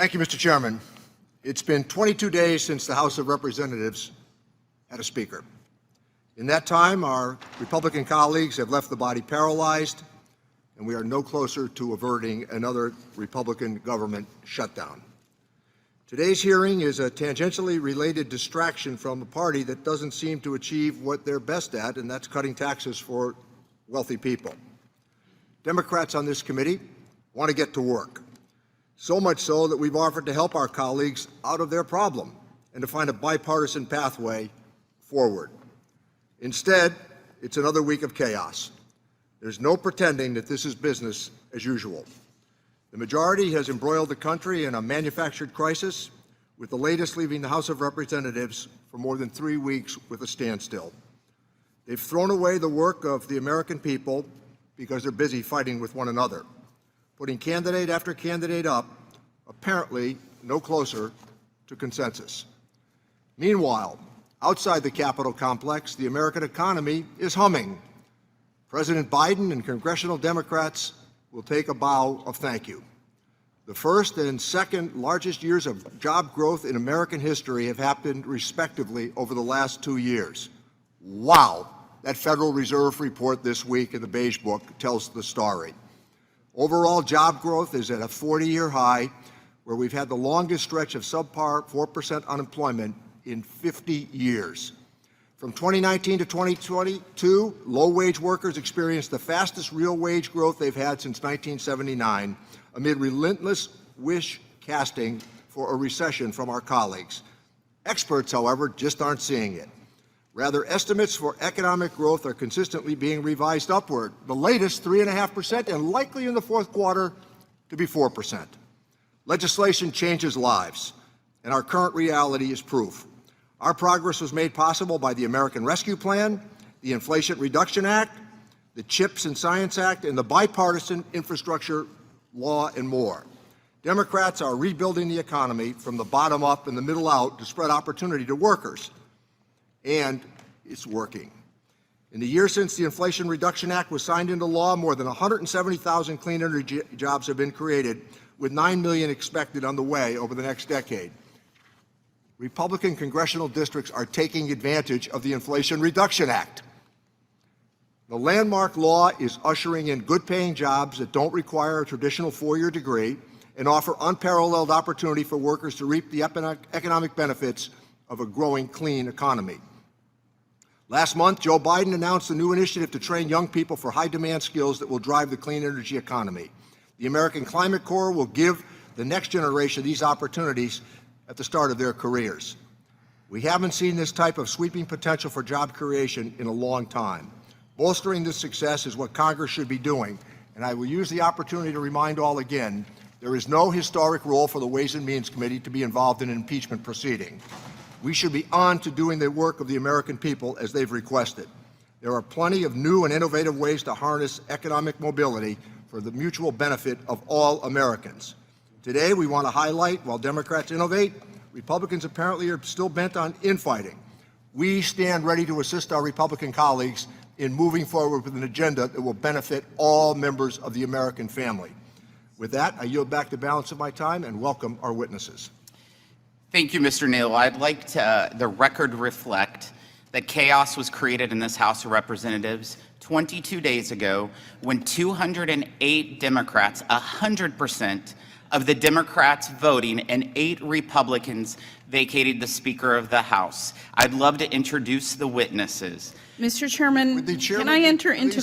Thank you, Mr. Chairman. It's been 22 days since the House of Representatives had a speaker. In that time, our Republican colleagues have left the body paralyzed, and we are no closer to averting another Republican government shutdown. Today's hearing is a tangentially related distraction from a party that doesn't seem to achieve what they're best at, and that's cutting taxes for wealthy people. Democrats on this committee want to get to work, so much so that we've offered to help our colleagues out of their problem and to find a bipartisan pathway forward. Instead, it's another week of chaos. There's no pretending that this is business as usual. The majority has embroiled the country in a manufactured crisis, with the latest leaving the House of Representatives for more than 3 weeks with a standstill. They've thrown away the work of the American people because they're busy fighting with one another, putting candidate after candidate up, apparently no closer to consensus. Meanwhile, outside the Capitol complex, the American economy is humming. President Biden and congressional Democrats will take a bow of thank you. The first and second largest years of job growth in American history have happened respectively over the last 2 years. Wow, that Federal Reserve report this week in the Beige Book tells the story. Overall job growth is at a 40-year high, where we've had the longest stretch of subpar 4% unemployment in 50 years. From 2019 to 2022, low-wage workers experienced the fastest real wage growth they've had since 1979, amid relentless wish-casting for a recession from our colleagues. Experts, however, just aren't seeing it. Rather, estimates for economic growth are consistently being revised upward, the latest 3.5%, and likely in the fourth quarter to be 4%. Legislation changes lives, and our current reality is proof. Our progress was made possible by the American Rescue Plan, the Inflation Reduction Act, the CHIPS and Science Act, and the bipartisan infrastructure law, and more. Democrats are rebuilding the economy from the bottom up and the middle out to spread opportunity to workers. And it's working. In the year since the Inflation Reduction Act was signed into law, more than 170,000 clean energy jobs have been created, with 9 million expected on the way over the next decade. Republican congressional districts are taking advantage of the Inflation Reduction Act. The landmark law is ushering in good-paying jobs that don't require a traditional four-year degree and offer unparalleled opportunity for workers to reap the economic benefits of a growing clean economy. Last month, Joe Biden announced a new initiative to train young people for high-demand skills that will drive the clean energy economy. The American Climate Corps will give the next generation these opportunities at the start of their careers. We haven't seen this type of sweeping potential for job creation in a long time. Bolstering this success is what Congress should be doing, and I will use the opportunity to remind all again, there is no historic role for the Ways and Means Committee to be involved in an impeachment proceeding. We should be on to doing the work of the American people as they've requested. There are plenty of new and innovative ways to harness economic mobility for the mutual benefit of all Americans. Today, we want to highlight, while Democrats innovate, Republicans apparently are still bent on infighting. We stand ready to assist our Republican colleagues in moving forward with an agenda that will benefit all members of the American family. With that, I yield back the balance of my time and welcome our witnesses. Thank you, Mr. Neal. I'd like the record reflect that chaos was created in this House of Representatives 22 days ago when 208 Democrats, 100% of the Democrats voting, and 8 Republicans vacated the Speaker of the House. I'd love to introduce the witnesses. Mr. Chairman, can I enter into the